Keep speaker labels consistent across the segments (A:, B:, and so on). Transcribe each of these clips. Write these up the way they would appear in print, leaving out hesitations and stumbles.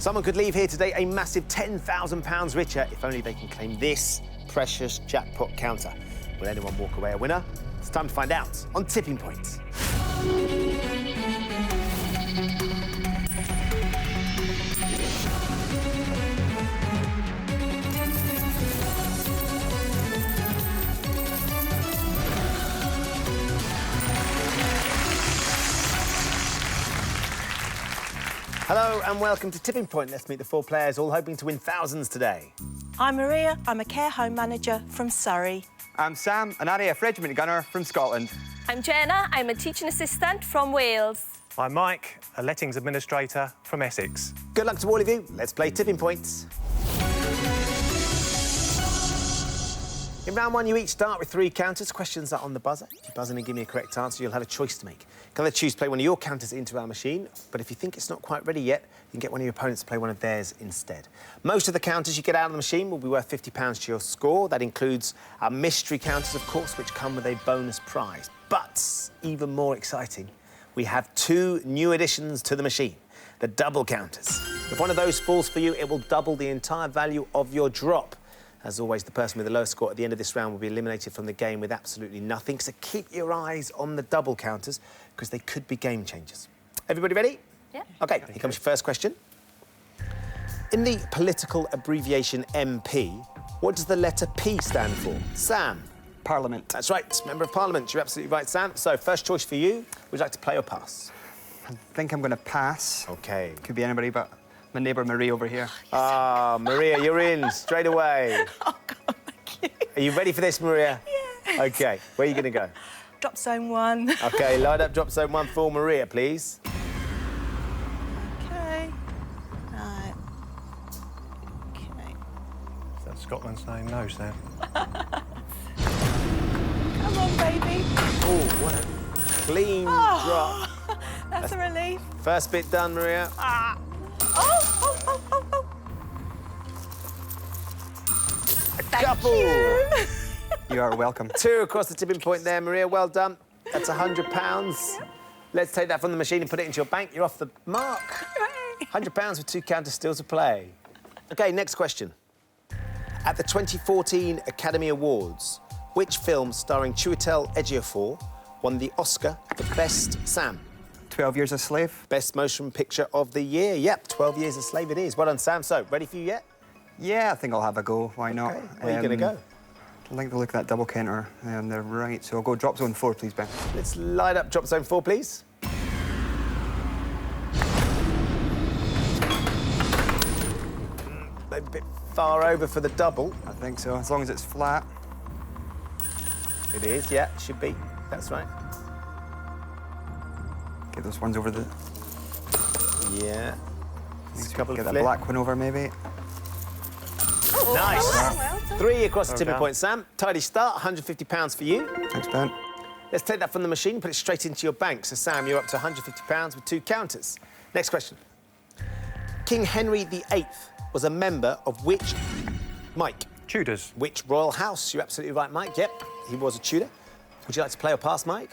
A: Someone could leave here today a massive £10,000 richer if only they can claim this precious jackpot counter. Will anyone walk away a winner? It's time to find out on Tipping Point. Hello and welcome to Tipping Point. Let's meet the four players, all hoping to win thousands today.
B: I'm Maria. I'm a care home manager from Surrey.
C: I'm Sam, an RAF regiment gunner from Scotland.
D: I'm Jenna. I'm a teaching assistant from Wales.
E: I'm Mike, a lettings administrator from Essex.
A: Good luck to all of you. Let's play Tipping Points. In round one, you each start with 3 counters. Questions are on the buzzer. If you buzz in and give me a correct answer, you'll have a choice to make. You can either choose to play one of your counters into our machine, but if you think it's not quite ready yet, you can get one of your opponents to play one of theirs instead. Most of the counters you get out of the machine will be worth £50 to your score. That includes our mystery counters, of course, which come with a bonus prize. But even more exciting, we have 2 new additions to the machine, the double counters. If one of those falls for you, it will double the entire value of your drop. As always, the person with the lowest score at the end of this round will be eliminated from the game with absolutely nothing. So keep your eyes on the double counters, because they could be game changers. Everybody ready?
D: Yeah.
A: OK, here comes your first question. In the political abbreviation MP, what does the letter P stand for? Sam?
C: Parliament.
A: That's right, Member of Parliament. You're absolutely right, Sam. So, first choice for you. Would you like to play or pass?
C: I think I'm going to pass.
A: OK.
C: Could be anybody but my neighbour Marie over here.
A: Ah, Maria, you're in straight away.
B: Oh, God, thank you.
A: Are you ready for this, Maria?
B: Yeah.
A: OK, where are you going to go?
B: Drop zone 1.
A: OK, line up drop zone 1 for Maria, please.
B: OK. Right. OK.
E: Is that Scotland's name? No, Sam.
B: Come on, baby.
A: Oh, what a clean drop.
B: That's a relief.
A: First bit done, Maria.
B: Oh.
A: A couple.
C: You are welcome.
A: 2 across the tipping point there, Maria. Well done. That's £100. Let's take that from the machine and put it into your bank. You're off the mark. £100 with 2 counters still to play. OK, next question. At the 2014 Academy Awards, which film starring Chiwetel Ejiofor won the Oscar for Best Sam?
C: 12 Years a Slave.
A: Best Motion Picture of the Year. Yep, 12 Years a Slave it is. Well done, Sam. So, ready for you yet?
C: Yeah, I think I'll have a go. Why not?
A: Okay. Where are you going to go?
C: I like the look of that double counter on the right, so I'll go drop zone 4, please, Ben.
A: Let's light up drop zone 4, please. Maybe a bit far over for the double.
C: I think so, as long as it's flat.
A: It is, yeah, should be. That's right.
C: Get those ones over the...
A: Yeah. Just a couple
C: Get
A: of
C: that black one over, maybe.
D: Oh,
A: Nice.
D: well done.
A: 3 across the
E: Well
A: tipping
E: done.
A: point, Sam. Tidy start, £150 for you.
C: Thanks, Ben.
A: Let's take that from the machine and put it straight into your bank. So, Sam, you're up to £150 with 2 counters. Next question. King Henry VIII was a member of which... Mike?
E: Tudors.
A: Which royal house? You're absolutely right, Mike. Yep, he was a Tudor. Would you like to play or pass, Mike?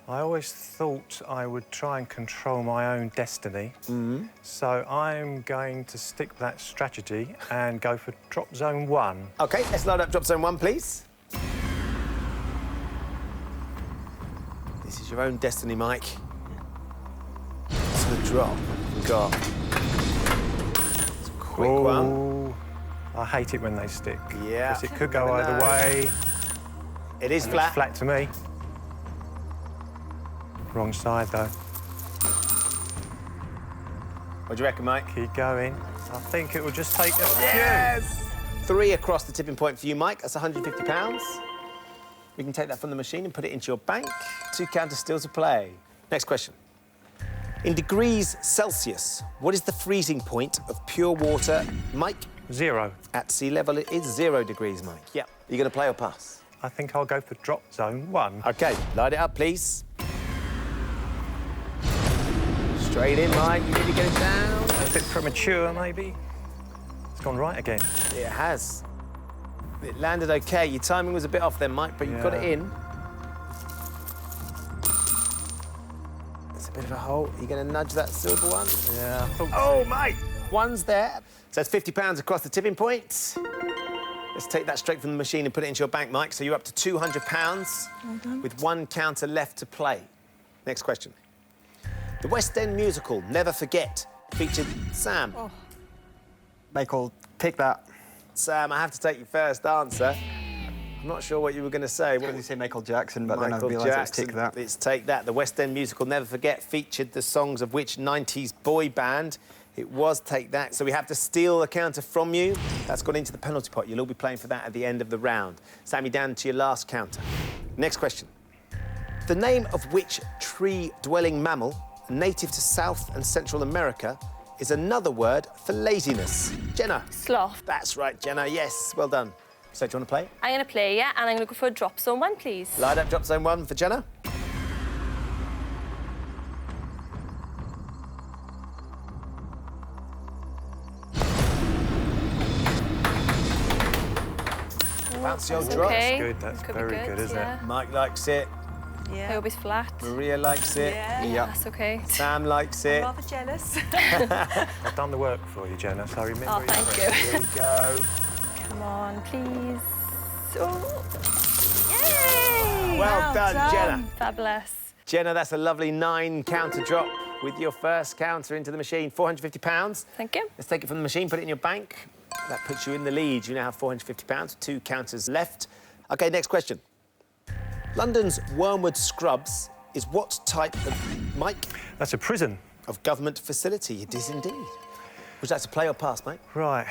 E: I always thought I would try and control my own destiny. So I'm going to stick with that strategy and go for drop zone 1.
A: OK, let's load up drop zone 1, please. This is your own destiny, Mike. To the drop. We've got... It's a quick one.
E: Oh, I hate it when they stick.
A: Yeah.
E: Because it could go
A: Never
E: either
A: know.
E: way.
A: It is
E: And
A: flat.
E: It's flat to me. Wrong side, though.
A: What do you reckon, Mike?
E: Keep going. I think it will just take a few.
A: Yes! 3 across the tipping point for you, Mike. That's £150. We can take that from the machine and put it into your bank. 2 counters still to play. Next question. In degrees Celsius, what is the freezing point of pure water, Mike?
E: 0.
A: At sea level, it is 0 degrees, Mike. Yep. Are you going to play or pass?
E: I think I'll go for drop zone 1.
A: OK, light it up, please. Straight in, Mike. You need to get it down.
E: A bit premature, maybe. It's gone right again.
A: It has. It landed OK. Your timing was a bit off there, Mike, but you've got it in. It's a bit of a hole. Are you going to nudge that silver one?
E: Yeah, I thought
A: Oh, mate! one's there. So that's £50 across the tipping point. Let's take that straight from the machine and put it into your bank, Mike. So you're up to £200 with one counter left to play. Next question. The West End musical Never Forget featured Sam.
B: Oh.
C: Michael, take that.
A: Sam, I have to take your first answer. I'm not sure what you were going to say.
C: I was going to say Michael Jackson, but then I realised it's Take That.
A: It's Take That. The West End musical Never Forget featured the songs of which 90s boy band? It was Take That. So we have to steal the counter from you. That's gone into the penalty pot. You'll all be playing for that at the end of the round. Sam, you're down to your last counter. Next question. The name of which tree-dwelling mammal, native to South and Central America, is another word for laziness? Jenna.
D: Sloth.
A: That's right, Jenna. Yes, well done. So do you want to play?
D: I'm going to play, yeah, and I'm going to go for a drop zone 1, please.
A: Light up drop zone 1 for Jenna. Bounce the old drop.
D: Okay.
E: Good, that's
D: Could be
E: very good, isn't
D: yeah.
E: it?
A: Mike likes it.
D: I
B: Yeah.
D: hope it's flat.
A: Maria likes it.
B: Yeah.
C: Yeah.
D: That's okay.
A: Sam likes
B: I'm
A: it.
B: rather jealous.
E: I've done the work for you, Jenna, so remember
D: Oh,
E: your
D: thank
E: friend.
D: you.
A: Here we go.
D: Come on, please. Oh,
B: Yay!
A: Well done, Jenna.
D: fabulous.
A: Jenna, that's a lovely 9 counter drop with your first counter into the machine. £450.
D: Thank you.
A: Let's take it from the machine, put it in your bank. That puts you in the lead. You now have £450, 2 counters left. OK, next question. London's Wormwood Scrubs is what type of, Mike?
E: That's a prison.
A: Of government facility. It is indeed. Would you like to play or pass, mate?
E: Right.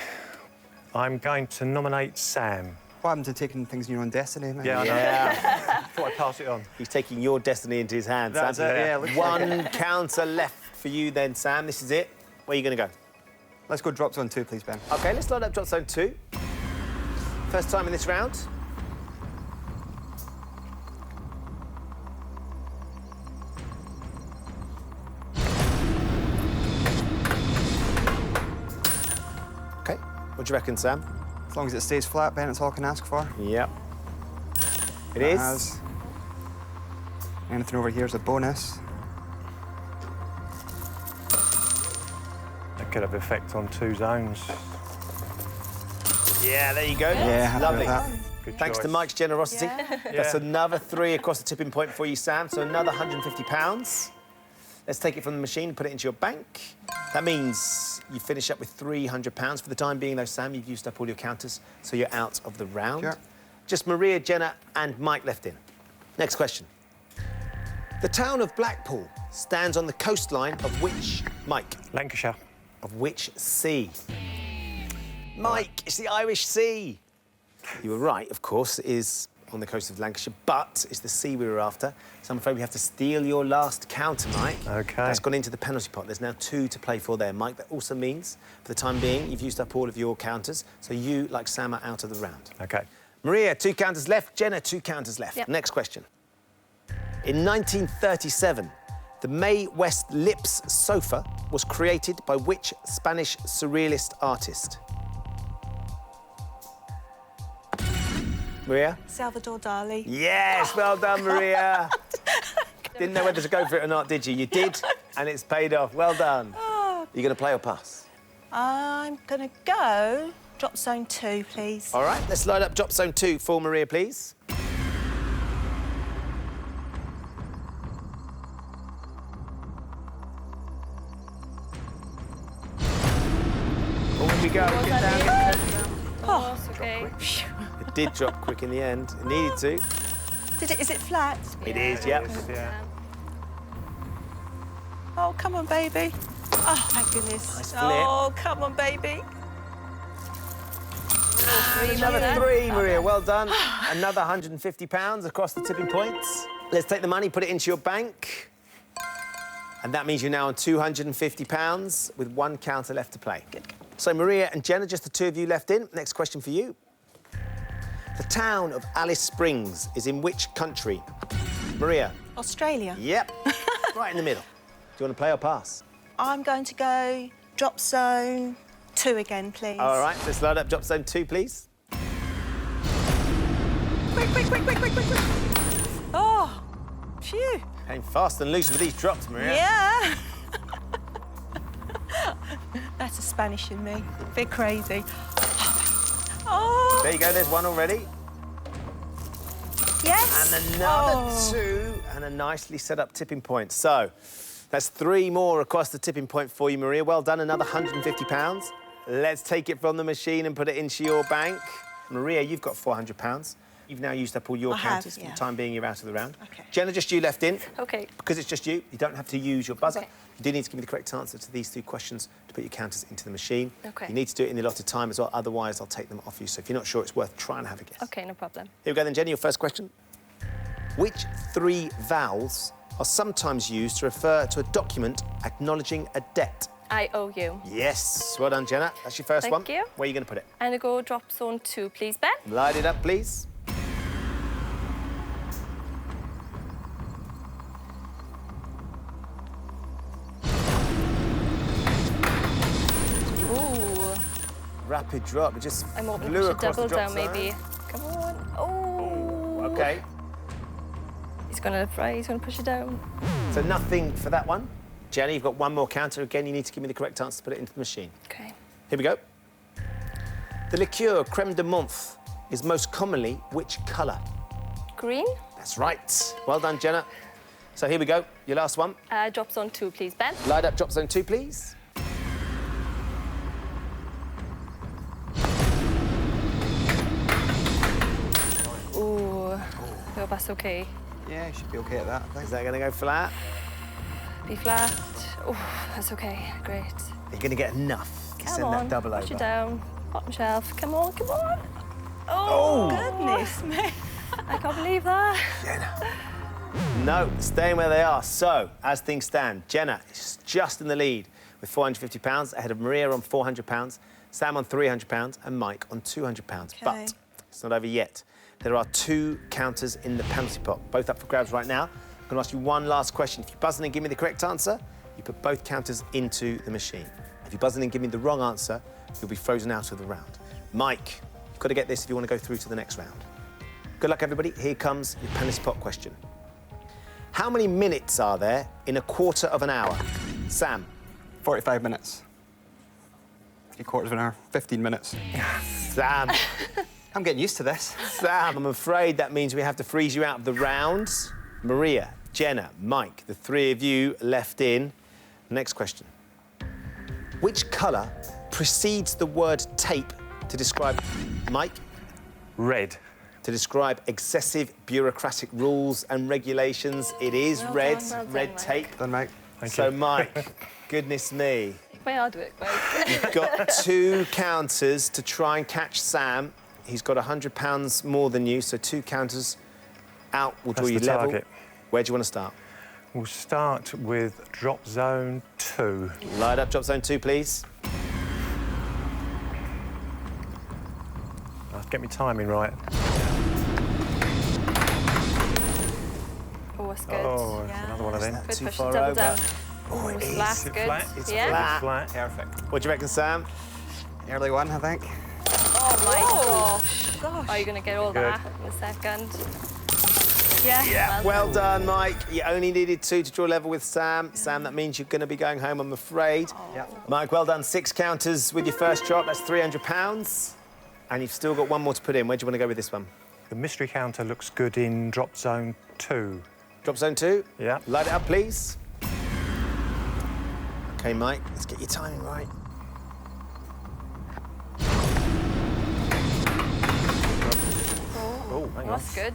E: I'm going to nominate Sam.
C: What happened to taking things in your own destiny, mate?
E: Yeah, I know.
A: Yeah.
E: Thought I'd pass it on.
A: He's taking your destiny into his hands.
E: That's
A: Sam.
E: it, yeah, looks like
A: One counter left for you then, Sam. This is it. Where are you going to go?
C: Let's go drop zone 2, please, Ben.
A: OK, let's load up drop zone 2. First time in this round. OK, what do you reckon, Sam?
C: As long as it stays flat, Ben, it's all I can ask for.
A: Yep. It
C: It
A: is.
C: has. Anything over here is a bonus.
E: That could have effect on 2 zones.
A: Yeah, there you go.
C: Yeah, happy
A: Lovely.
C: with that.
E: Good
A: Thanks to
E: choice.
A: Mike's generosity.
B: Yeah.
A: That's another 3 across the tipping point for you, Sam. So another £150. Let's take it from the machine and put it into your bank. That means you finish up with £300. For the time being, though, Sam, you've used up all your counters, so you're out of the round.
C: Sure.
A: Just Maria, Jenna and Mike left in. Next question. The town of Blackpool stands on the coastline of which, Mike?
E: Lancashire.
A: Of which sea? Mike, it's the Irish Sea. You were right, of course, it is on the coast of Lancashire, but it's the sea we were after. So I'm afraid we have to steal your last counter, Mike.
E: OK.
A: That's gone into the penalty pot. There's now 2 to play for there, Mike. That also means, for the time being, you've used up all of your counters, so you, like Sam, are out of the round.
E: OK.
A: Maria, 2 counters left. Jenna, 2 counters left.
D: Yep.
A: Next question. In 1937, the Mae West Lips sofa was created by which Spanish surrealist artist? Maria?
B: Salvador Dali.
A: Yes, well done, Maria. Didn't know whether to go for it or not, did you? You did, and it's paid off. Well done.
B: Oh.
A: You going to play or pass?
B: I'm going to go drop zone 2, please.
A: All right, let's load up drop zone 2 for Maria, please. Oh, here we go. Get down, get down.
D: Oh, it's okay.
A: It did drop quick in the end. It needed to.
B: Is it flat?
A: It is, yep.
E: Yeah.
B: Oh, come on, baby. Oh, thank goodness.
A: Nice flip.
B: Oh, come on, baby.
A: Another 3, Maria. Well done. Another £150 across the tipping points. Let's take the money, put it into your bank. And that means you're now on £250 with 1 counter left to play. Good. So, Maria and Jenna, just the 2 of you left in. Next question for you. The town of Alice Springs is in which country? Maria?
B: Australia.
A: Yep. Right in the middle. Do you want to play or pass?
B: I'm going to go drop zone 2 again, please.
A: All right, let's load up drop zone 2, please.
B: Quick, quick, quick, quick, quick, quick, quick. Oh, phew.
A: Came fast and loose with these drops, Maria.
B: Yeah. That's a Spanish in me. A bit crazy. Oh!
A: There you go, there's one already.
B: Yes!
A: And another
B: Oh.
A: 2, and a nicely set up tipping point. So, that's 3 more across the tipping point for you, Maria. Well done, another £150. Let's take it from the machine and put it into your bank. Maria, you've got £400. You've now used up all your
B: I have,
A: counters. For
B: yeah.
A: the time being, you're out of the round.
B: OK.
A: Jenna, just you left in.
D: OK.
A: Because it's just you, you don't have to use your buzzer.
D: OK.
A: You do need to give me the correct answer to these 2 questions to put your counters into the machine.
D: OK.
A: You need to do it in the allotted time as well, otherwise I'll take them off you. So if you're not sure, it's worth trying to have a guess.
D: OK, no problem.
A: Here we go then, Jenny, your first question. Which 3 vowels are sometimes used to refer to a document acknowledging a debt?
D: I owe you.
A: Yes, well done, Jenna. That's your first one.
D: Thank you.
A: Where are you going to put it?
D: I'm going to go drop zone 2, please, Ben.
A: Light it up, please.
D: Ooh.
A: Rapid drop. It just
D: I'm hoping
A: flew
D: to
A: across the
D: double
A: drop
D: down,
A: zone.
D: maybe. Come on. Oh.
A: OK.
D: He's going to fry. He's going to push it down.
A: So nothing for that one. Jenny, you've got one more counter. Again, you need to give me the correct answer to put it into the machine.
D: OK.
A: Here we go. The liqueur creme de menthe is most commonly which colour?
D: Green.
A: That's right. Well done, Jenna. So here we go. Your last one.
D: Drop zone 2, please, Ben.
A: Light up drop zone 2, please.
D: Ooh. No, that's OK.
C: Yeah, you should be OK at that, I think.
A: Is that going to go flat?
D: B flat. Oh, that's OK. Great.
A: You're going to get enough to
D: Come
A: send
D: on.
A: that double
D: push
A: over.
D: it down. Bottom shelf. Come on, come on.
A: Oh!
B: Goodness me.
D: I can't believe that.
A: Jenna. No, staying where they are. So, as things stand, Jenna is just in the lead with £450, ahead of Maria on £400, Sam on £300, and Mike on £200. But it's not over yet. There are 2 counters in the penalty pot, both up for grabs right now. I'm going to ask you one last question. If you buzz in and give me the correct answer, you put both counters into the machine. If you buzz in and give me the wrong answer, you'll be frozen out of the round. Mike, you've got to get this if you want to go through to the next round. Good luck, everybody. Here comes your penalty pot question. How many minutes are there in a quarter of an hour? Sam.
C: 45 minutes. 3/4 of an hour. 15 minutes.
A: Sam.
C: I'm getting used to this.
A: Sam, I'm afraid that means we have to freeze you out of the rounds. Maria, Jenna, Mike, the 3 of you left in. Next question. Which colour precedes the word tape to describe... Mike?
E: Red.
A: To describe excessive bureaucratic rules and regulations. It is
D: Well
A: red,
D: done, well done,
A: red
D: Mike.
A: tape.
C: Done, Mike.
E: Thank
A: So,
E: you.
A: Mike, goodness me.
D: My hard work, Mike.
A: You've got 2 counters to try and catch Sam. He's got £100 more than you, so 2 counters out will draw
E: That's
A: you
E: the
A: level.
E: target.
A: Where do you want to start?
E: We'll start with drop zone 2.
A: Light up drop zone 2, please.
E: I'll get my timing right.
D: Oh, that's good.
E: Oh,
B: Yeah.
E: another one of them.
D: Good,
A: Too
D: push
A: far
D: it double
A: over.
D: down.
A: Oh, it
D: It's
A: is.
D: flat,
E: Is it
D: good.
E: flat? It's
D: Yeah.
A: flat.
E: Flat.
C: Perfect.
A: What do you reckon, Sam?
C: Early one, I think.
D: Oh my gosh.
B: Gosh.
D: Are you going to get all
E: Good.
D: that in a second? Yeah.
A: Well done, Mike. You only needed 2 to draw level with Sam. Sam, that means you're going to be going home, I'm afraid.
C: Yep.
A: Mike, well done. 6 counters with your first drop. That's £300. And you've still got 1 more to put in. Where do you want to go with this one?
E: The mystery counter looks good in drop zone 2.
A: Drop zone 2?
E: Yeah.
A: Light it up, please. OK, Mike, let's get your timing right.
E: Oh, hang on.
D: That's good.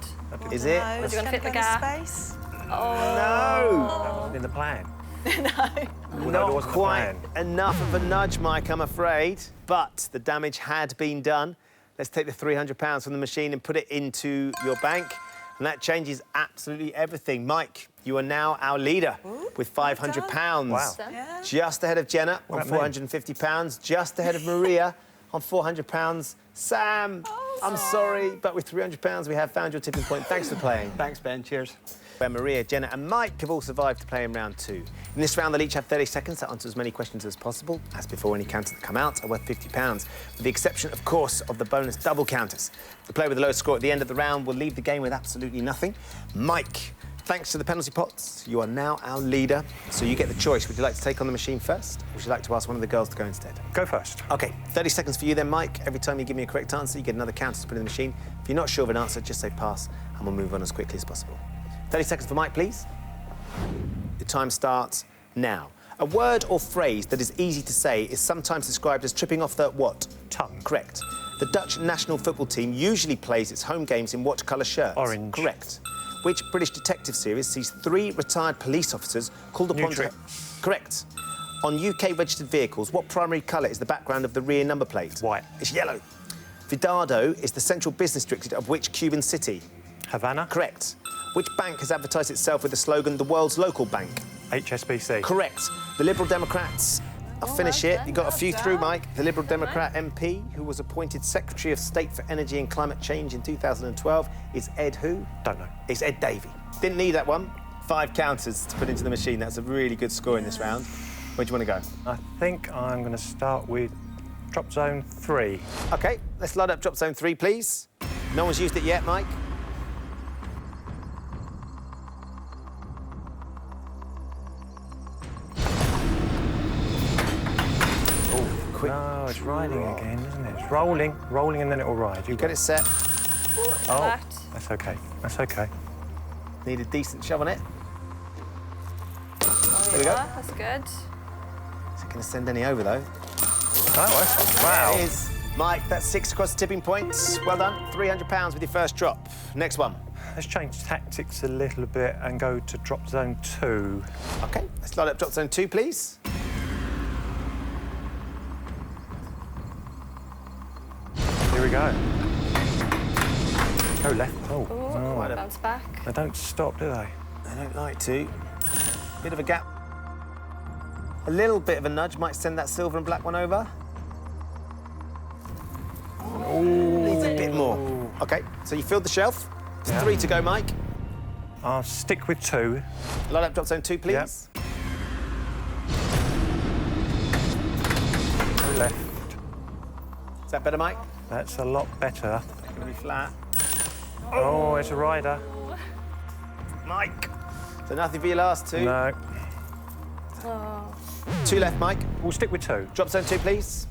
A: Is it?
B: No,
D: Was
B: it's
D: it gonna fit the
B: go into
D: gap?
B: Space.
A: No!
E: That wasn't in the plan.
B: No.
E: Well, no,
A: Not
E: there wasn't a
A: quite
E: plan.
A: enough of a nudge, Mike, I'm afraid. But the damage had been done. Let's take the £300 from the machine and put it into your bank. And that changes absolutely everything. Mike, you are now our leader with £500.
E: Wow.
B: Yeah.
A: Just ahead of Jenna on
E: What that mean?
A: £450. Just ahead of Maria on £400. Sam, I'm sorry, but with £300, we have found your tipping point. Thanks for playing.
C: Thanks, Ben. Cheers.
A: Where Maria, Jenna and Mike have all survived to play in round 2. In this round, they'll each have 30 seconds to answer as many questions as possible. As before, any counters that come out are worth £50, with the exception, of course, of the bonus double counters. The player with the lowest score at the end of the round will leave the game with absolutely nothing. Mike, Thanks to the penalty pots, you are now our leader. So you get the choice. Would you like to take on the machine first, or would you like to ask one of the girls to go instead?
E: Go first.
A: OK, 30 seconds for you then, Mike. Every time you give me a correct answer, you get another counter to put in the machine. If you're not sure of an answer, just say pass, and we'll move on as quickly as possible. 30 seconds for Mike, please. Your time starts now. A word or phrase that is easy to say is sometimes described as tripping off the what?
E: Tongue.
A: Correct. The Dutch national football team usually plays its home games in what colour shirts?
E: Orange.
A: Correct. Which British detective series sees 3 retired police officers called upon
E: Neutral.
A: to... Correct. On UK-registered vehicles, what primary colour is the background of the rear number plate?
E: White.
A: It's yellow. Vidado is the central business district of which Cuban city?
E: Havana.
A: Correct. Which bank has advertised itself with the slogan, the world's local bank?
E: HSBC.
A: Correct. The Liberal Democrats... I'll finish
D: well
A: it.
D: done,
A: You got a few
D: well
A: through,
D: done.
A: Mike. The Liberal Democrat MP, who was appointed Secretary of State for Energy and Climate Change in 2012, is Ed who?
E: Don't know.
A: It's Ed Davey. Didn't need that one. 5 counters to put into the machine. That's a really good score in this round. Where do you want to go?
E: I think I'm going to start with drop zone 3.
A: OK, let's load up drop zone 3, please. No one's used it yet, Mike. Quick.
E: No, it's riding again, isn't it? It's rolling, rolling, and then it'll ride. You
A: Get it set.
E: Oh,
D: Flat.
E: that's OK. That's OK.
A: Need a decent shove on it.
D: There
A: we go.
D: That's good.
A: Is it going to send any over, though?
E: Oh, wow.
A: It is. Mike, that's 6 across the tipping points. Well done. £300 with your first drop. Next one.
E: Let's change tactics a little bit and go to drop zone 2.
A: OK, let's load up drop zone 2, please.
E: Here we go. Go left. Oh,
D: Ooh,
A: Quite a-
D: bounce back.
E: they don't stop, do they?
A: I don't like to. Bit of a gap. A little bit of a nudge might send that silver and black one over. Needs a bit more. OK, so you filled the shelf. It's
E: Yeah.
A: 3 to go, Mike.
E: I'll stick with 2.
A: Load up drop zone 2, please.
E: Yep. Go left.
A: Is that better, Mike?
E: That's a lot better.
A: Gonna be flat.
E: Oh, it's a rider.
A: Mike. So nothing for your last 2.
E: No.
A: 2 left, Mike.
E: We'll stick with 2.
A: Drop zone 2, please.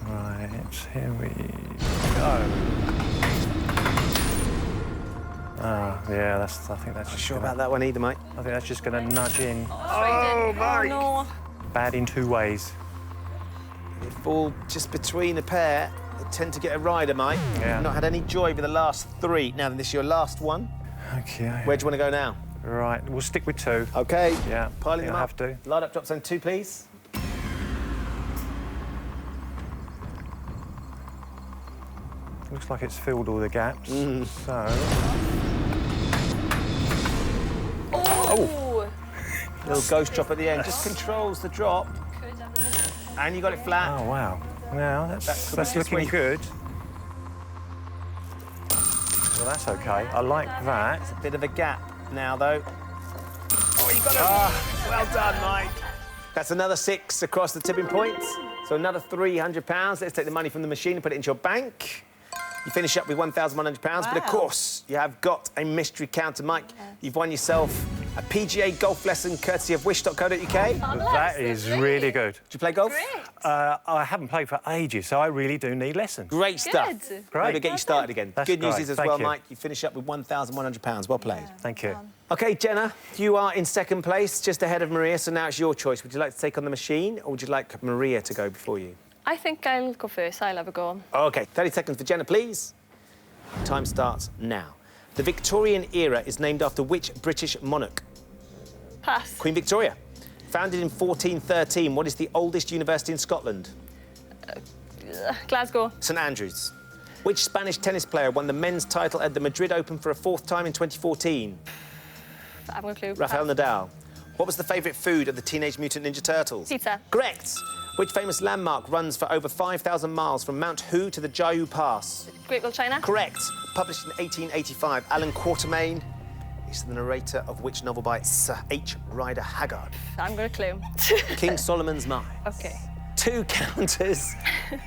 E: Right, here we go. Ah, yeah, I think that's
A: Not
E: just
A: sure
E: gonna,
A: about that one either, Mike.
E: I think that's just going to nudge in.
D: Oh,
A: Mike.
D: no.
E: Bad in 2 ways.
A: They fall just between a pair. They tend to get a rider, Mike.
E: Yeah.
A: You've not had any joy with the last 3. Now, then, this is your last one.
E: Okay.
A: Where do you want to go now?
E: Right, we'll stick with 2.
A: OK.
E: Yeah,
A: Piling
E: I
A: them up.
E: have to.
A: Load up drop zone 2, please.
E: Looks like it's filled all the gaps. So,
D: Oh!
A: Little ghost drop at the end. Just controls the drop.
D: Could have been this.
A: And you got it flat.
E: oh wow. Now
A: That
E: that's
A: could be
E: looking
A: sweet.
E: good. Well, that's okay. I like that.
A: Bit of a gap now, though. Oh, you got it. Well done, Mike. That's another 6 across the tipping points. So another £300. Let's take the money from the machine and put it into your bank. You finish up with £1,100, but of
B: Wow.
A: course, you have got a mystery counter, Mike. You've won yourself a PGA golf lesson courtesy of wish.co.uk. Do
E: That is really good.
A: you play golf?
D: Great.
E: I haven't played for ages, so I really do need lessons.
A: Great stuff.
D: Good.
E: Great.
A: Maybe get you started again.
E: That's
A: Good news
E: great.
A: is as
E: Thank
A: well,
E: you.
A: Mike, you finish up with £1,100. Well played.
E: Thank you.
A: OK, Jenna, you are in second place, just ahead of Maria, so now it's your choice. Would you like to take on the machine, or would you like Maria to go before you?
D: I think I'll go first. I'll have a go.
A: OK, 30 seconds for Jenna, please. Time starts now. The Victorian era is named after which British monarch?
D: Pass.
A: Queen Victoria. Founded in 1413, what is the oldest university in Scotland?
D: Glasgow.
A: St Andrews. Which Spanish tennis player won the men's title at the Madrid Open for a 4th time in 2014?
D: I haven't a clue.
A: Rafael
D: Pass.
A: Nadal. What was the favourite food of the Teenage Mutant Ninja Turtles?
D: Pizza.
A: Correct. Which famous landmark runs for over 5,000 miles from Mount Hu to the Jiayu Pass?
D: Great Wall China.
A: Correct. Published in 1885, Alan Quatermain is the narrator of which novel by Sir H. Rider Haggard?
D: I'm going to clue.
A: King Solomon's Mines.
D: OK.
A: 2 counters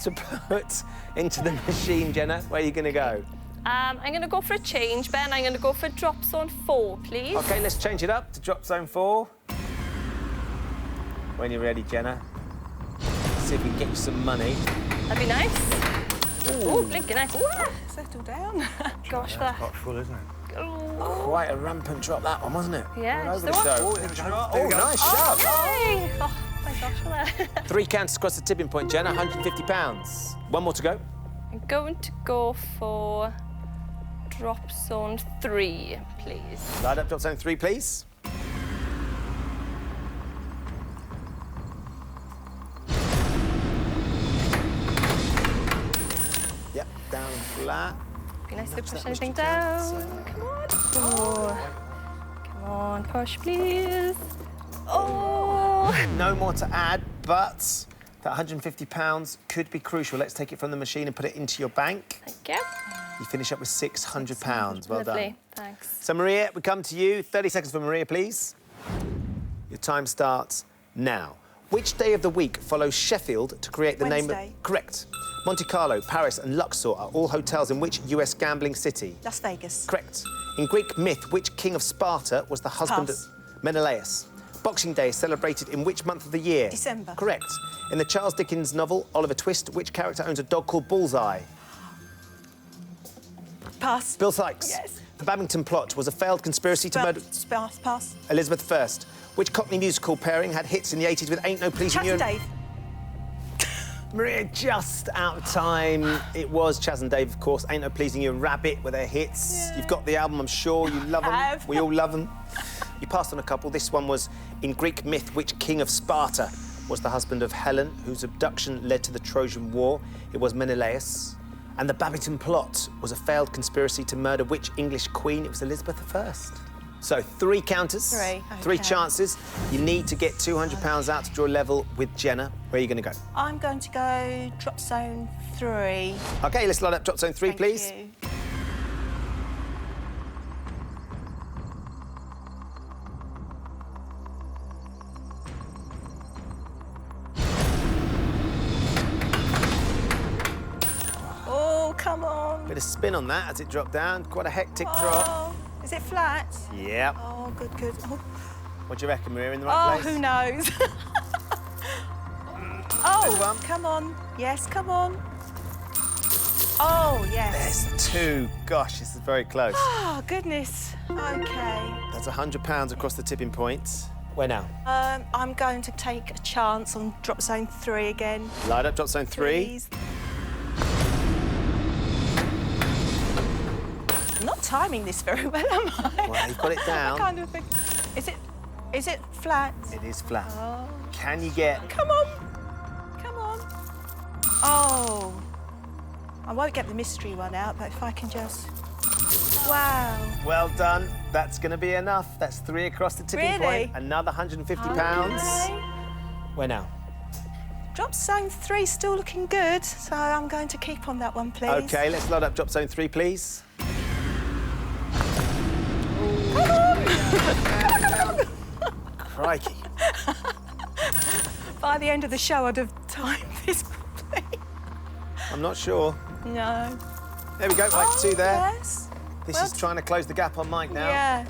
A: to put into the machine, Jenna. Where are you going to go?
D: I'm going to go for a change, Ben. I'm going to go for drop zone 4, please.
A: OK, let's change it up to drop zone 4. When you're ready, Jenna. See if we can get you some money.
D: That'd be nice. Ooh, blinking nice. Ooh.
B: Settle down.
D: Gosh, for
E: Quite
D: that.
E: full, isn't it?
D: Ooh.
A: Quite a rampant drop, that one, wasn't it?
D: Yeah,
A: All
D: just
A: over
D: the
A: the
D: one.
A: show.
E: There we go.
A: Oh,
E: There we go.
A: nice shove.
D: Yay! Oh, thank gosh for that.
A: 3 counters across the tipping point, Jenna, £150. 1 more to go.
D: I'm going to go for drop zone 3, please.
A: Light up drop zone 3, please. Yep, down flat.
D: Be nice to
A: Nudge
D: push
A: that
D: anything
A: much you can,
D: down. Come on. Oh. Come on, push, please. Oh.
A: No more to add, but that £150 could be crucial. Let's take it from the machine and put it into your bank.
D: Thank you.
A: You finish up with £600. Well
D: Lovely.
A: done.
D: Thanks.
A: So, Maria, we come to you. 30 seconds for Maria, please. Your time starts now. Which day of the week follows Sheffield to create the name
B: Wednesday.
A: of... Correct. Monte Carlo, Paris and Luxor are all hotels in which US gambling city?
B: Las Vegas.
A: Correct. In Greek myth, which king of Sparta was the husband
B: Pass.
A: of Menelaus? Boxing Day is celebrated in which month of the year?
B: December.
A: Correct. In the Charles Dickens novel Oliver Twist, which character owns a dog called Bullseye?
B: Pass.
A: Bill Sykes.
B: Yes.
A: The Babington Plot was a failed conspiracy to murder
B: Pass. Pass.
A: Elizabeth I. Which Cockney musical pairing had hits in the 80s with Ain't No Pleasing You?
B: Chas and Dave.
A: Maria, just out of time. It was Chas and Dave, of course. Ain't No Pleasing You and Rabbit were their hits.
B: Yeah.
A: You've got the album, I'm sure. You love them.
B: Have.
A: We all love them. You passed on a couple. This one was in Greek myth, which king of Sparta was the husband of Helen, whose abduction led to the Trojan War? It was Menelaus. And the Babington Plot was a failed conspiracy to murder which English queen? It was Elizabeth I. So 3 counters,
B: 3,
A: 3
B: okay.
A: chances. You need to get £200 out to draw level with Jenna. Where are you going to go?
B: I'm going to go drop zone 3.
A: OK, let's line up drop zone 3,
B: Thank
A: please.
B: you. Oh, come on.
A: Bit of spin on that as it dropped down. Quite a hectic drop.
B: Oh, is it flat?
A: Yep.
B: Oh, good, good. Oh,
A: What do you reckon, Maria? In the right
B: oh
A: place?
B: who knows?
A: Good
B: Oh,
A: one.
B: come on. Yes, come on. Oh, yes.
A: There's 2. Gosh, this is very close.
B: Oh, goodness. OK.
A: That's £100 across the tipping point. Where now?
B: I'm going to take a chance on drop zone 3 again.
A: Light up drop zone 3.
B: Please. I'm not timing this very well, am I?
A: Well, you've got it down.
B: I kind of think... Is it flat?
A: It is flat.
B: Oh.
A: Can you get...
B: Come on. Come on. Oh. I won't get the mystery one out, but if I can just... Wow.
A: Well done. That's going to be enough. That's 3 across the tipping
B: Really?
A: point. Another £150.
B: Okay.
A: Where now?
B: Drop zone 3 still looking good, so I'm going to keep on that one, please.
A: OK, let's load up drop zone 3, please. Crikey.
B: By the end of the show, I'd have timed this properly.
A: I'm not sure.
B: No.
A: There we go, right, 2 there.
B: Yes.
A: This
B: Well
A: is trying to close the gap on Mike now.
B: Yeah.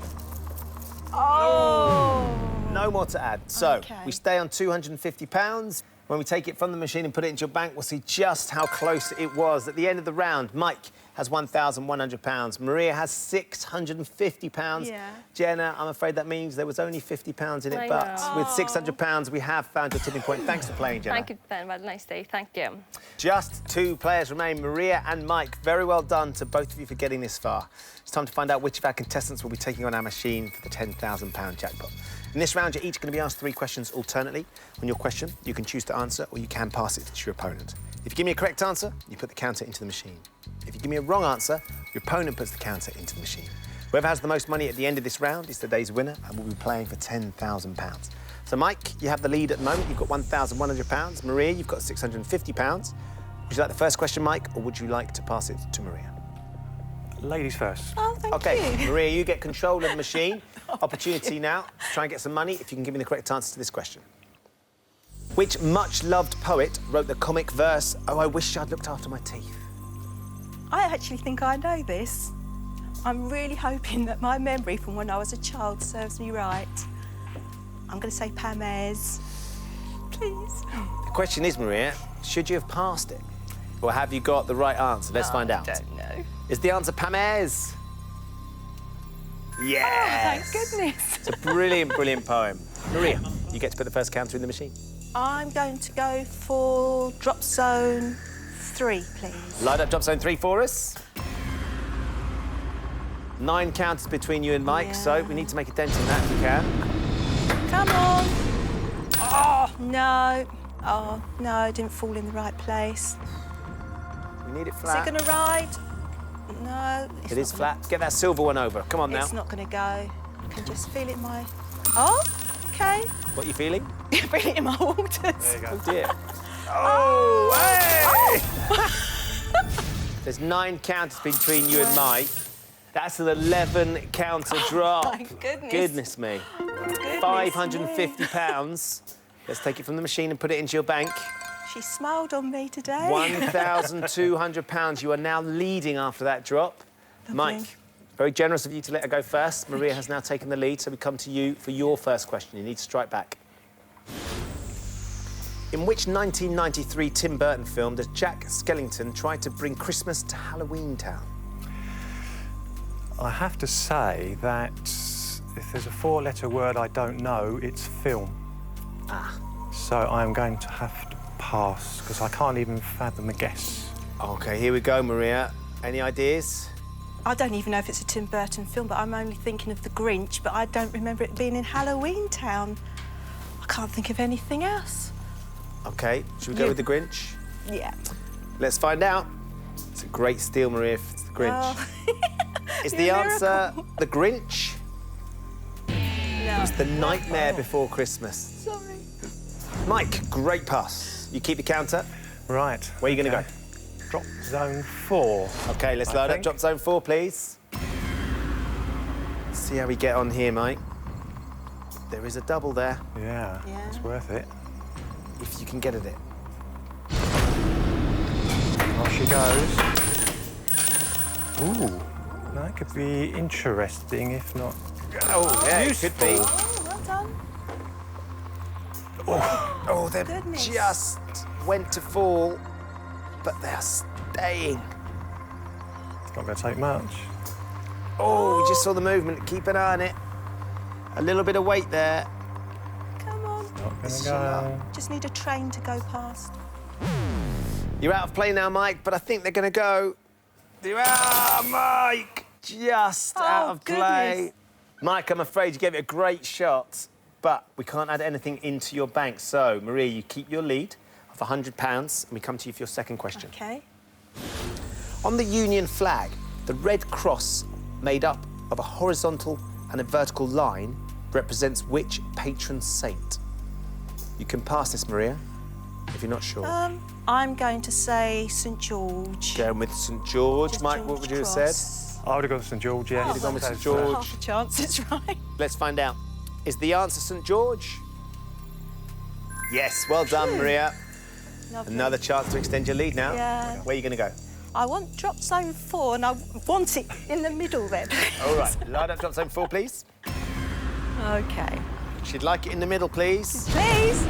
B: Oh.
A: No more to add. So,
B: OK.
A: we stay on £250. When we take it from the machine and put it into your bank, we'll see just how close it was. At the end of the round, Mike has £1,100. Maria has £650.
B: Yeah.
A: Jenna, I'm afraid that means there was only £50 in it,
D: I
A: but
D: know.
A: with £600, we have found your tipping point. Thanks for playing, Jenna.
D: Thank you, Ben. Had a nice day. Thank you.
A: Just 2 players remain, Maria and Mike. Very well done to both of you for getting this far. It's time to find out which of our contestants will be taking on our machine for the £10,000 jackpot. In this round, you're each going to be asked 3 questions alternately. On your question, you can choose to answer or you can pass it to your opponent. If you give me a correct answer, you put the counter into the machine. If you give me a wrong answer, your opponent puts the counter into the machine. Whoever has the most money at the end of this round is today's winner and will be playing for £10,000. So, Mike, you have the lead at the moment. You've got £1,100. Maria, you've got £650. Would you like the first question, Mike, or would you like to pass it to Maria?
E: Ladies first.
B: Oh, thank
A: OK,
B: you.
A: Maria, you get control of the machine. Opportunity now to try and get some money if you can give me the correct answer to this question. Which much-loved poet wrote the comic verse, "Oh, I wish I'd looked after my teeth"?
B: I actually think I know this. I'm really hoping that my memory from when I was a child serves me right. I'm going to say Pamez. Please.
A: The question is, Maria, should you have passed it? Or have you got the right answer? Let's find out.
B: I don't know.
A: Is the answer Pamez? Yes!
B: Oh, thank goodness.
A: It's a brilliant, brilliant poem. Maria, you get to put the first counter in the machine.
B: I'm going to go for drop zone 3, please.
A: Light up drop zone 3 for us. 9 counters between you and Mike, so we need to make a dent in that if we can.
B: Come on. Oh, no. Oh, no, I didn't fall in the right place.
A: We need it
B: Is
A: flat.
B: it going to ride? No.
A: It is flat. Get that silver one over. Come on now.
B: It's not going to go. I can just feel it in my... Oh, OK.
A: What are you feeling?
B: Feel it in my waters.
E: There you go.
A: Oh, dear. Oh, hey! There's 9 counters between you and Mike. That's an 11 counter drop.
B: My goodness.
A: Goodness me.
B: Goodness
A: £550. Let's take it from the machine and put it into your bank.
B: She smiled on me today.
A: £1,200. You are now leading after that drop. Mike, very generous of you to let her go first. Maria has now taken the lead, so we come to you for your first question. You need to strike back. In which 1993 Tim Burton film does Jack Skellington try to bring Christmas to Halloween Town?
E: I have to say that if there's a 4-letter word I don't know, it's film. So I'm going to have to pass, because I can't even fathom a guess.
A: OK, here we go, Maria. Any ideas?
B: I don't even know if it's a Tim Burton film, but I'm only thinking of The Grinch, but I don't remember it being in Halloween Town. I can't think of anything else.
A: OK, should we go with The Grinch?
B: Yeah.
A: Let's find out. It's a great steal, Maria, if it's The Grinch.
B: Oh.
A: Is
B: You're
A: the
B: a
A: answer The Grinch?
B: No.
A: It's The Nightmare Before Christmas.
B: Sorry.
A: Mike, great pass. You keep the counter.
E: Right.
A: Where are you going to
E: okay. Drop zone 4.
A: OK, let's
E: I
A: load up
E: think.
A: drop zone 4, please. Let's see how we get on here, Mike. There is a double there,
E: Yeah,
B: Yeah.
E: it's worth it.
A: if you can get at it.
E: Off she goes. Ooh, that could be interesting, if not...
A: Oh, yeah, it could be.
B: Oh, well done.
A: Oh, they
B: Goodness.
A: just went to fall, but they're staying.
E: It's not going to take much.
A: Oh, we just saw the movement. Keep an eye on it. A little bit of weight there.
B: Come on.
E: Not going
A: It's
E: to go.
B: Just need a train to go past.
A: You're out of play now, Mike, but I think they're going to go. Mike! Just out of play.
B: Goodness.
A: Mike, I'm afraid you gave it a great shot, but we can't add anything into your bank. So, Maria, you keep your lead of £100, and we come to you for your second question.
B: OK.
A: On the Union flag, the red cross made up of a horizontal and a vertical line represents which patron saint? You can pass this, Maria, if you're not sure.
B: I'm going to say St George.
A: Going with St George.
B: Just
A: Mike,
B: George
A: what would you have
B: Cross.
A: said?
E: I would have gone to St George, yeah.
B: Oh,
E: You'd have
A: gone with St.
E: That's,
A: George.
B: Half a chance it's right.
A: Let's find out. Is the answer St George? Yes, well done, Maria.
B: Lovely.
A: Another chance to extend your lead now.
B: Yeah.
A: Where are you going to go?
B: I want drop zone 4 and I want it in the middle then.
A: All right, line up drop zone 4, please.
B: OK.
A: She'd like it in the middle, please.
B: Please.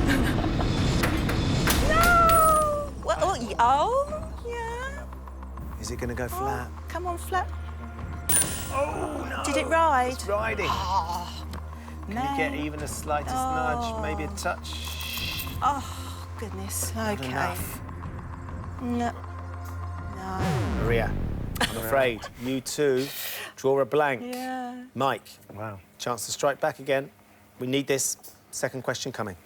B: No! Well, oh, yeah.
A: Is it going to go flat?
B: Come on, flat.
A: Oh, no.
B: Did it ride?
A: It's riding.
B: Oh,
A: Can
B: man.
A: you get even the slightest nudge, maybe a touch?
B: Oh, goodness.
A: Not
B: OK.
A: enough.
B: No. No.
A: Maria, I'm afraid you two draw a blank.
B: Yeah.
A: Mike,
E: Wow.
A: chance to strike back again. We need this. Second question coming.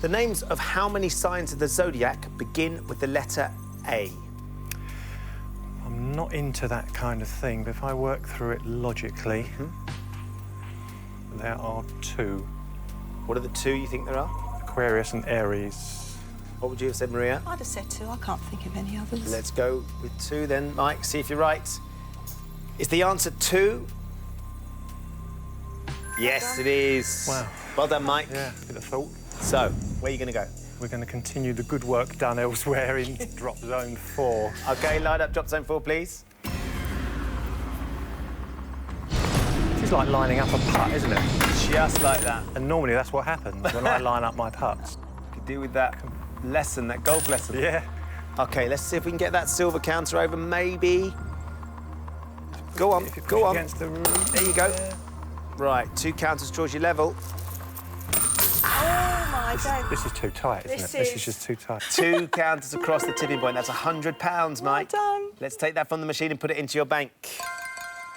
A: The names of how many signs of the zodiac begin with the letter A?
E: I'm not into that kind of thing, but if I work through it logically, there are 2.
A: What are the 2 you think there are?
E: Aquarius and Aries.
A: What would you have said, Maria?
B: I'd have said 2. I can't think of any others.
A: Let's go with 2 then. Mike, see if you're right. Is the answer 2? Yes, it is.
E: Wow.
A: Well done, Mike.
E: Yeah, bit of thought.
A: So, where are you going to go?
E: We're going to continue the good work done elsewhere in drop zone 4.
A: OK, line up drop zone 4, please.
E: This is like lining up a putt, isn't it?
A: Just like that.
E: And normally that's what happens when I line up my putts.
A: Could do with that lesson, that golf lesson.
E: Yeah.
A: OK, let's see if we can get that silver counter over, maybe. Go on,
E: If you push
A: go on.
E: against the roof.
A: There you go.
E: Yeah.
A: Right, 2 counters towards your level.
B: Oh, my days.
E: This is too tight, isn't
B: This
E: it? This
B: is-
E: is just too tight.
A: 2 counters across the tipping point. That's £100, Mike.
B: done.
A: Let's take that from the machine and put it into your bank.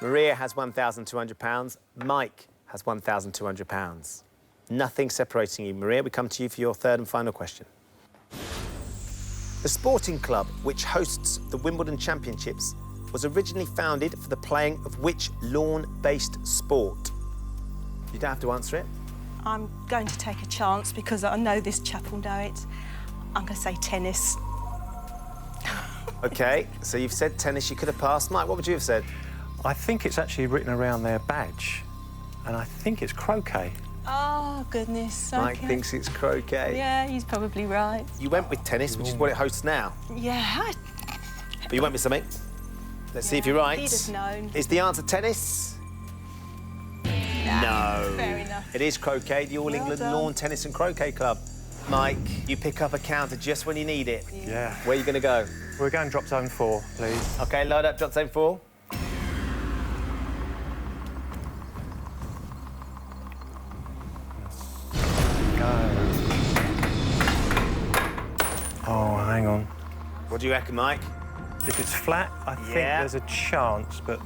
A: Maria has £1,200. Mike has £1,200. Nothing separating you. Maria, we come to you for your third and final question. The sporting club which hosts the Wimbledon Championships was originally founded for the playing of which lawn-based sport? You don't have to answer it.
B: I'm going to take a chance because I know this chap will know it. I'm going to say tennis.
A: OK, so you've said tennis. You could have passed. Mike, what would you have said?
E: I think it's actually written around their badge, and I think it's croquet.
B: Oh, goodness.
A: Mike
B: okay.
A: thinks it's croquet.
B: Yeah, he's probably right.
A: You went with tennis, which is what it hosts now.
B: Yeah.
A: But you went with something. Let's see if you're right.
B: He'd have known.
A: Is the answer tennis? No.
B: Fair enough.
A: It is croquet, the All
B: Well
A: England
B: done.
A: Lawn Tennis and Croquet Club. Mike, you pick up a counter just when you need it.
E: Yeah.
A: Where are you going to go?
E: We're going drop zone 4, please.
A: OK, load up drop zone 4.
E: Go. Oh, hang on.
A: What do you reckon, Mike?
E: If it's flat, I think
A: Yeah.
E: there's a chance, but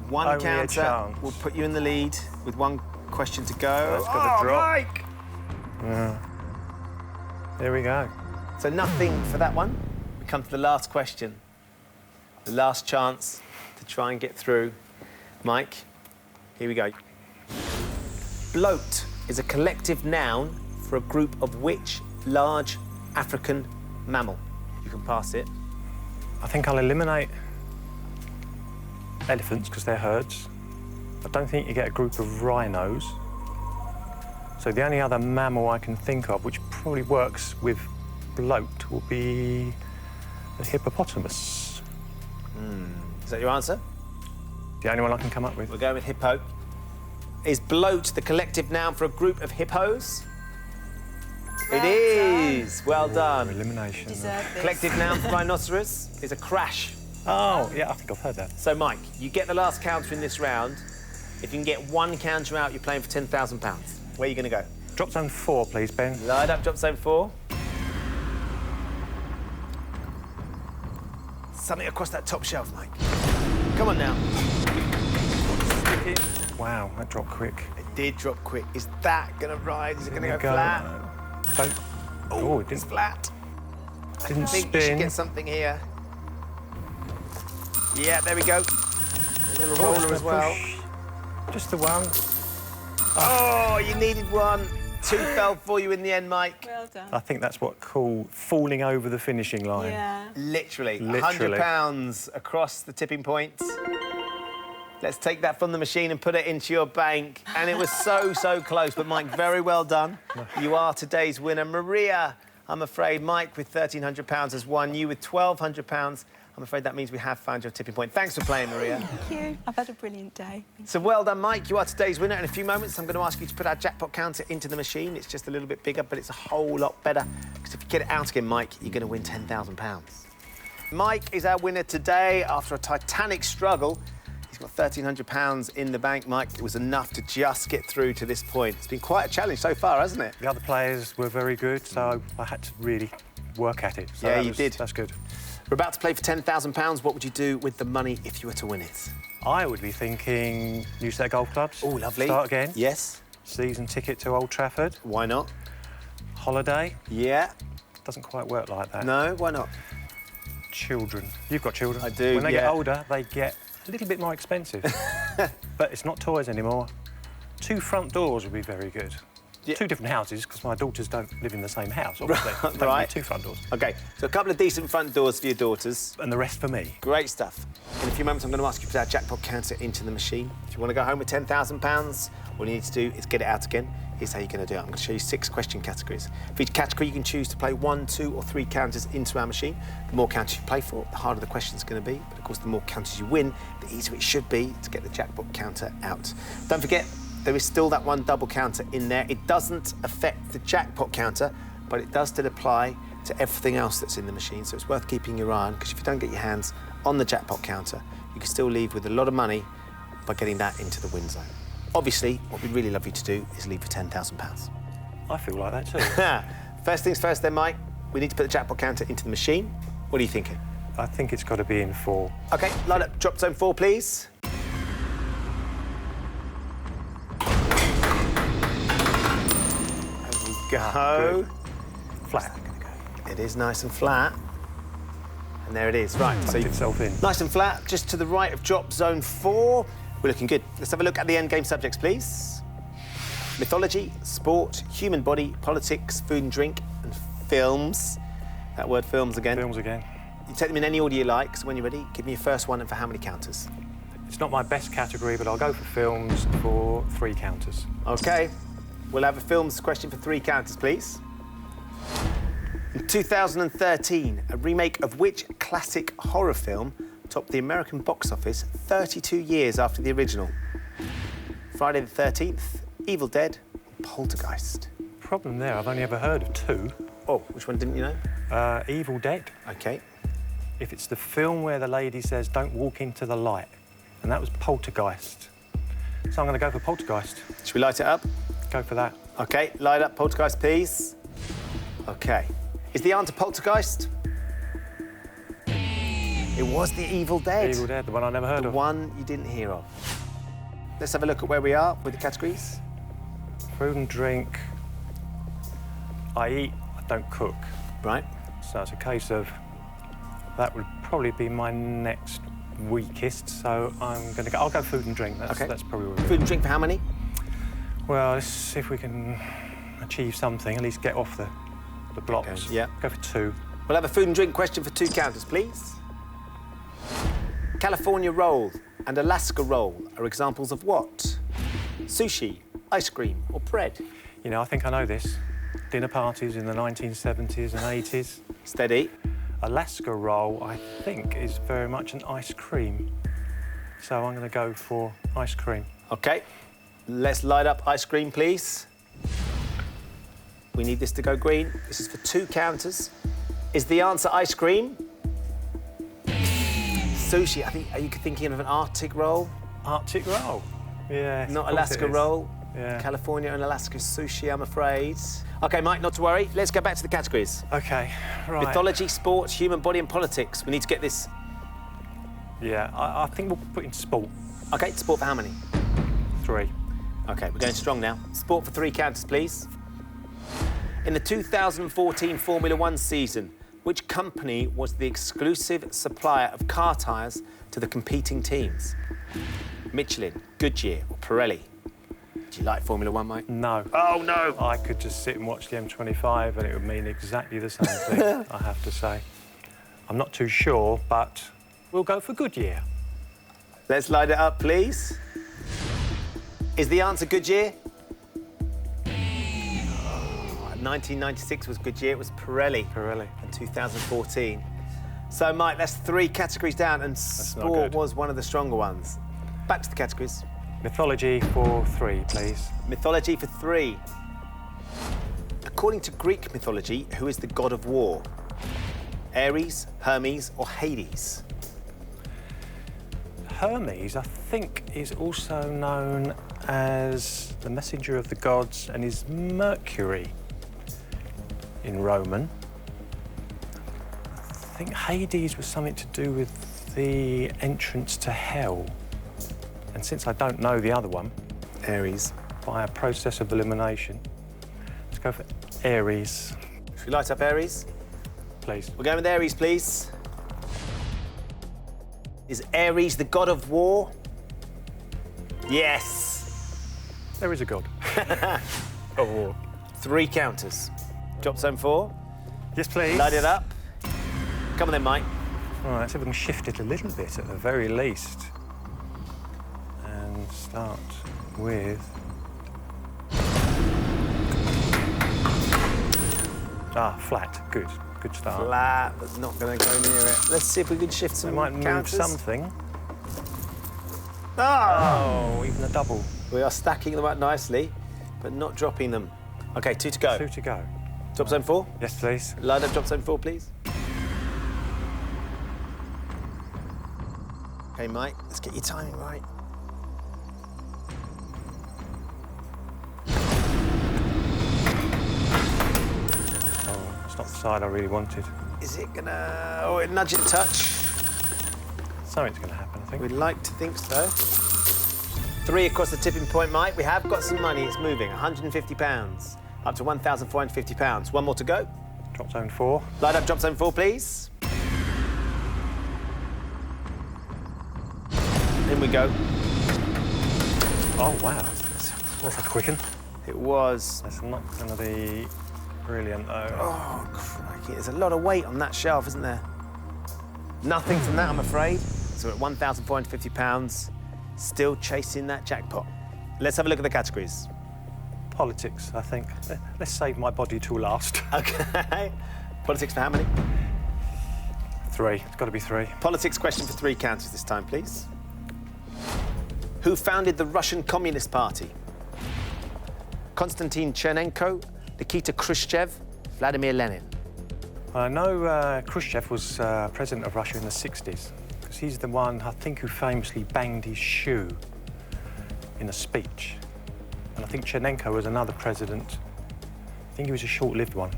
A: One
E: Only a
A: counter
E: chance.
A: will put you in the lead with 1 question to go.
E: That's got a drop.
A: Mike!
E: there we go.
A: So nothing for that one. We come to the last question. The last chance to try and get through. Mike, here we go. Bloat is a collective noun for a group of which large African mammal? You can pass it.
E: I think I'll eliminate elephants because they're herds. I don't think you get a group of rhinos. So the only other mammal I can think of which probably works with bloat will be the hippopotamus.
A: Is that your answer?
E: The only one I can come up with.
A: We'll go with hippo. Is bloat the collective noun for a group of hippos? It is. Well done.
E: Elimination.
B: Deserve this.
A: Collective noun for rhinoceros is a crash.
E: Oh, yeah, I think I've heard that.
A: So, Mike, you get the last counter in this round. If you can get 1 counter out, you're playing for £10,000. Where are you going to go?
E: Drop zone 4, please, Ben.
A: Light up drop zone 4. Something across that top shelf, Mike. Come on now. Stick it.
E: Wow, that dropped quick.
A: It did drop quick. Is that going to ride? Is it going to go
E: Go.
A: flat?
E: Don't. Oh, it
A: It's
E: didn't.
A: flat.
E: Didn't
A: I think you should
E: spin.
A: get something here. Yeah, there we go. A little
E: Oh,
A: roller
E: that's
A: as
E: gonna
A: well.
E: push. Just the one.
A: Oh, you needed 1. 2 fell for you in the end, Mike.
B: Well done.
E: I think that's what called falling over the finishing line.
B: Yeah.
A: Literally.
E: Literally.
A: £100 across the tipping point. Let's take that from the machine and put it into your bank. And it was so, so close. But, Mike, very well done. You are today's winner. Maria, I'm afraid Mike with £1,300 has won. You with £1,200. I'm afraid that means we have found your tipping point. Thanks for playing, Maria.
B: Thank you. I've had a brilliant day.
A: So well done, Mike. You are today's winner. In a few moments, I'm going to ask you to put our jackpot counter into the machine. It's just a little bit bigger, but it's a whole lot better. Because if you get it out again, Mike, you're going to win £10,000. Mike is our winner today after a titanic struggle. He's got £1,300 in the bank, Mike. It was enough to just get through to this point. It's been quite a challenge so far, hasn't it?
E: The other players were very good, so I had to really work at it. So
A: Yeah,
E: that
A: you
E: was-
A: did.
E: That's good.
A: We're about to play for £10,000. What would you do with the money if you were to win it?
E: I would be thinking new set of golf clubs.
A: Oh, lovely.
E: Start again.
A: Yes.
E: Season ticket to Old Trafford.
A: Why not?
E: Holiday.
A: Yeah.
E: Doesn't quite work like that.
A: No, why not?
E: Children. You've got children.
A: I do,
E: When they
A: yeah.
E: get older, they get a little bit more expensive. But it's not toys anymore. 2 front doors would be very good.
A: Yeah.
E: Two different houses because my daughters don't live in the same house, obviously. They don't
A: Right.
E: need two front doors.
A: OK, so a couple of decent front doors for your daughters.
E: And the rest for me.
A: Great stuff. In a few moments, I'm going to ask you to put our jackpot counter into the machine. If you want to go home with £10,000, all you need to do is get it out again. Here's how you're going to do it. I'm going to show you 6 question categories. For each category, you can choose to play 1, 2 or 3 counters into our machine. The more counters you play for, the harder the question's going to be. But of course, the more counters you win, the easier it should be to get the jackpot counter out. Don't forget, there is still that one double counter in there. It doesn't affect the jackpot counter, but it does still apply to everything else that's in the machine. So it's worth keeping your eye on, because if you don't get your hands on the jackpot counter, you can still leave with a lot of money by getting that into the win zone. Obviously, what we'd really love you to do is leave with £10,000.
E: I feel like that too.
A: First things first then, Mike, we need to put the jackpot counter into the machine. What are you thinking?
E: I think it's got to be in 4.
A: OK, line up drop zone 4, please. There we go.
E: Flat.
A: It is nice and flat. And there it is. Right, so
E: Tucked itself in.
A: nice and flat, just to the right of drop zone 4. We're looking good. Let's have a look at the end game subjects, please. Mythology, sport, human body, politics, food and drink, and films. That word films again.
E: Films again.
A: You take them in any order you like, so when you're ready, give me your first one and for how many counters?
E: It's not my best category, but I'll go for films for 3 counters.
A: OK. We'll have a films question for 3 counters, please. In 2013, a remake of which classic horror film topped the American box office 32 years after the original? Friday the 13th, Evil Dead, Poltergeist.
E: Problem there, I've only ever heard of 2.
A: Oh, which one didn't you know?
E: Evil Dead.
A: OK.
E: If it's the film where the lady says, don't walk into the light, and that was Poltergeist. So I'm going to go for Poltergeist.
A: Should we light it up?
E: Go for that.
A: OK, light up Poltergeist, please. OK. Is the answer Poltergeist? It was the Evil Dead.
E: Evil Dead, the one I never heard
A: The
E: of.
A: one you didn't hear of. Let's have a look at where we are with the categories.
E: Food and drink. I eat, I don't cook.
A: Right.
E: So it's a case of that would probably be my next weakest. So I'll go food and drink. That's probably what we'll
A: Food and drink for how many?
E: Well, let's see if we can achieve something, at least get off the blocks.
A: Okay, yeah.
E: Go for 2.
A: We'll have a food and drink question for 2 counters, please. California roll and Alaska roll are examples of what? Sushi, ice cream, or bread?
E: You know, I think I know this. Dinner parties in the 1970s and 80s.
A: Steady.
E: Alaska roll, I think, is very much an ice cream. So I'm going to go for ice cream.
A: OK. Let's light up ice cream, please. We need this to go green. This is for 2 counters. Is the answer ice cream? Sushi. I think, are you thinking of an Arctic roll?
E: Arctic roll? Yeah.
A: Not
E: of course
A: Alaska
E: it is.
A: roll.
E: Yeah.
A: California and Alaska sushi, I'm afraid. OK, Mike, not to worry. Let's go back to the categories.
E: OK, right.
A: Mythology, sports, human body and politics. We need to get this.
E: Yeah, I think we'll put in sport.
A: OK, sport for how many?
E: 3.
A: OK, we're going strong now. Sport for 3 counters, please. In the 2014 Formula 1 season, which company was the exclusive supplier of car tyres to the competing teams? Michelin, Goodyear or Pirelli? Do you like Formula 1, Mike?
E: No.
A: Oh, no!
E: I could just sit and watch the M25 and it would mean exactly the same thing, I have to say. I'm not too sure, but we'll go for Goodyear.
A: Let's light it up, please. Is the answer Goodyear? 1996 was Goodyear, it was Pirelli.
E: Pirelli.
A: In 2014. So, Mike, that's 3 categories down, and
E: not
A: sport
E: good.
A: was one of the stronger ones. Back to the categories.
E: Mythology for 3, please.
A: Mythology for 3. According to Greek mythology, who is the god of war? Ares, Hermes, or Hades?
E: Hermes, I think, is also known as the messenger of the gods and is Mercury in Roman. I think Hades was something to do with the entrance to hell. And since I don't know the other one,
A: Ares.
E: by a process of elimination, let's go for Ares,
A: Should we light up Ares?
E: please.
A: We're going with Ares, please. Is Ares the god of war? Yes.
E: There is a god. Oh.
A: 3 counters. Drop zone 4.
E: Yes, please.
A: Light it up. Come on then, Mike.
E: All right, so we can shift it a little bit at the very least. And start with... Ah, flat. Good. Good start.
A: Flat, but not going to go near it. Let's see if we can shift
E: It
A: some
E: might move
A: counters.
E: something.
A: Oh!
E: Oh, even a double.
A: We are stacking them up nicely, but not dropping them. OK, 2 to go.
E: 2 to go.
A: Drop zone 4.
E: Yes, please.
A: Light up drop zone 4, please. OK, Mike, let's get your timing right.
E: Oh, it's not the side I really wanted.
A: Is it gonna... Oh, it nudge it a touch.
E: Something's going to happen, I think.
A: We'd like to think so. 3 across the tipping point, Mike. We have got some money. It's moving. £150. Up to £1,450. 1 more to go.
E: Drop zone 4.
A: Light up drop zone 4, please. In we go.
E: Oh, wow. That's a quick one.
A: It was.
E: That's not going to be brilliant, though.
A: Oh, crikey. There's a lot of weight on that shelf, isn't there? Nothing from that, I'm afraid. So we're at £1,450. Still chasing that jackpot. Let's have a look at the categories.
E: Politics, I think. Let's save my body till last.
A: OK. Politics for how many?
E: 3. It's got to be 3.
A: Politics question for 3 counters this time, please. Who founded the Russian Communist Party? Konstantin Chernenko, Nikita Khrushchev, Vladimir Lenin.
E: I know Khrushchev was president of Russia in the 60s, because he's the one, I think, who famously banged his shoe in a speech. And I think Chernenko was another president. I think he was a short-lived one.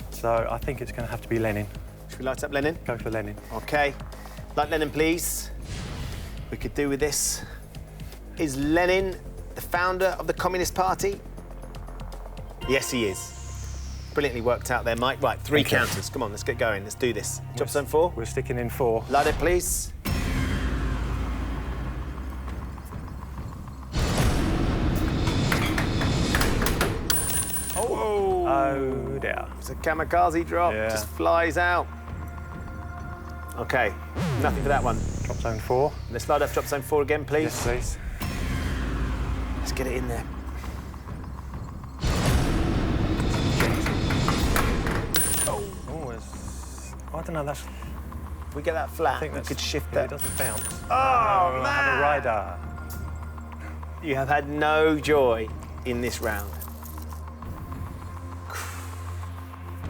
E: So I think it's going to have to be Lenin.
A: Should we light up Lenin?
E: Go for Lenin.
A: OK. Light Lenin, please. We could do with this. Is Lenin the founder of the Communist Party? Yes, he is. Brilliantly worked out there, Mike. Right, 3
E: Thank you.
A: counters. Come on, let's get going. Let's do this. Drop zone 4.
E: We're sticking in 4.
A: Light it, please. Oh!
E: Oh, dear.
A: It's a kamikaze drop.
E: Yeah.
A: Just flies out. OK, nothing for that one.
E: Drop zone 4.
A: Let's light up drop zone 4 again, please.
E: Yes, please.
A: Let's get it in there.
E: Oh, it's... I don't know, that's...
A: If we get that flat,
E: I think
A: we
E: that's...
A: could shift
E: yeah,
A: that.
E: it doesn't bounce.
A: Oh,
E: I have
A: man!
E: a rider.
A: You have had no joy in this round.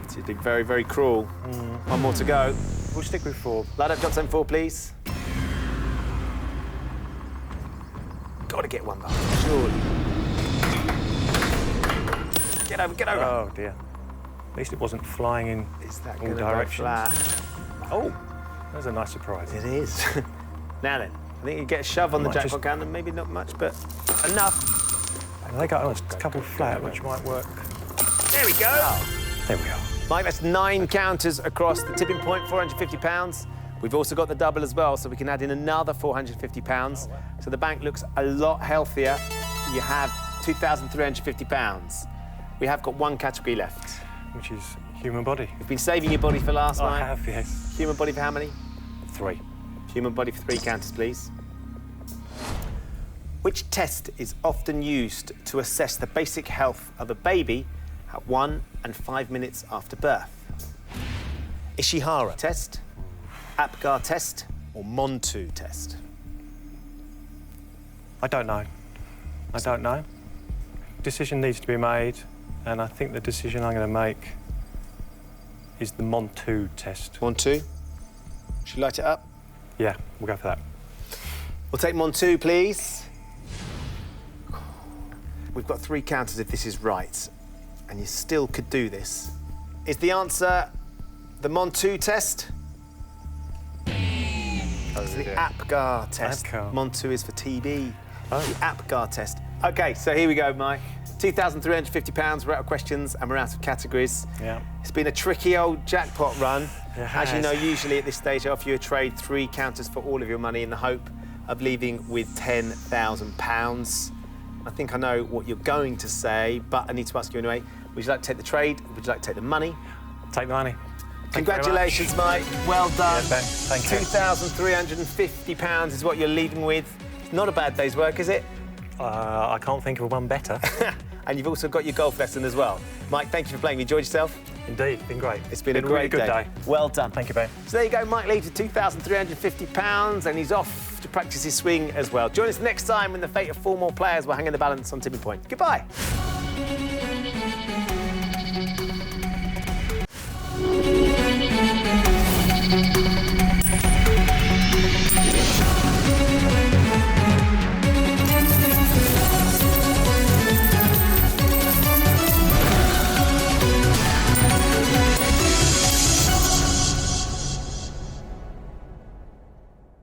A: It's very, very cruel. 1 more to go.
E: We'll stick with 4.
A: Light up drop zone 4, please. Got to get one behind, surely. Get over, get over.
E: Oh, dear. At least it wasn't flying in
A: Is that
E: all
A: going to go
E: directions.
A: flat? Oh,
E: That was a nice surprise.
A: it is. Now then, I think you get a shove on the
E: Might
A: jackpot
E: just-
A: counter, maybe not much, but enough.
E: And they got a couple flat, which might work.
A: There we go.
E: There we are.
A: Mike, that's 9 counters across the tipping point, £450. We've also got the double as well, so we can add in another £450. So the bank looks a lot healthier. You have £2,350. We have got 1 category left.
E: Which is human body.
A: You've been saving your body for last
E: I
A: night.
E: have, yes.
A: Human body for how many?
E: 3.
A: Human body for 3 counters, please. Which test is often used to assess the basic health of a baby at 1 and 5 minutes after birth? Ishihara test, Apgar test, or Montu test?
E: I don't know. I don't know. Decision needs to be made, and I think the decision I'm going to make is the Montu test.
A: Montu? Should we light it up?
E: Yeah, we'll go for that.
A: We'll take Montu, please. We've got 3 counters if this is right, and you still could do this. Is the answer the Montu test? It's the Apgar test.
E: Apgar.
A: Montu is for TB.
E: Oh.
A: The Apgar test. OK, so here we go, Mike. £2,350, we're out of questions and we're out of categories.
E: Yeah.
A: It's been a tricky old jackpot run.
E: It
A: As you
E: has.
A: know, usually at this stage, I offer you a trade, 3 counters for all of your money in the hope of leaving with £10,000. I think I know what you're going to say, but I need to ask you anyway. Would you like to take the trade? Or would you like to take the money?
E: Take the money.
A: Congratulations, Mike. Well done.
E: Yeah, Ben, thank you.
A: £2,350 is what you're leaving with. Not a bad day's work, is it?
E: I can't think of one better.
A: And you've also got your golf lesson as well. Mike, thank you for playing. You enjoyed yourself?
E: Indeed, been great.
A: It's been a
E: really
A: great
E: good day.
A: Well done.
E: Thank you, Ben.
A: So there you go. Mike leaves with £2,350 and he's off to practice his swing as well. Join us next time when the fate of 4 more players will hang in the balance on tipping point. Goodbye.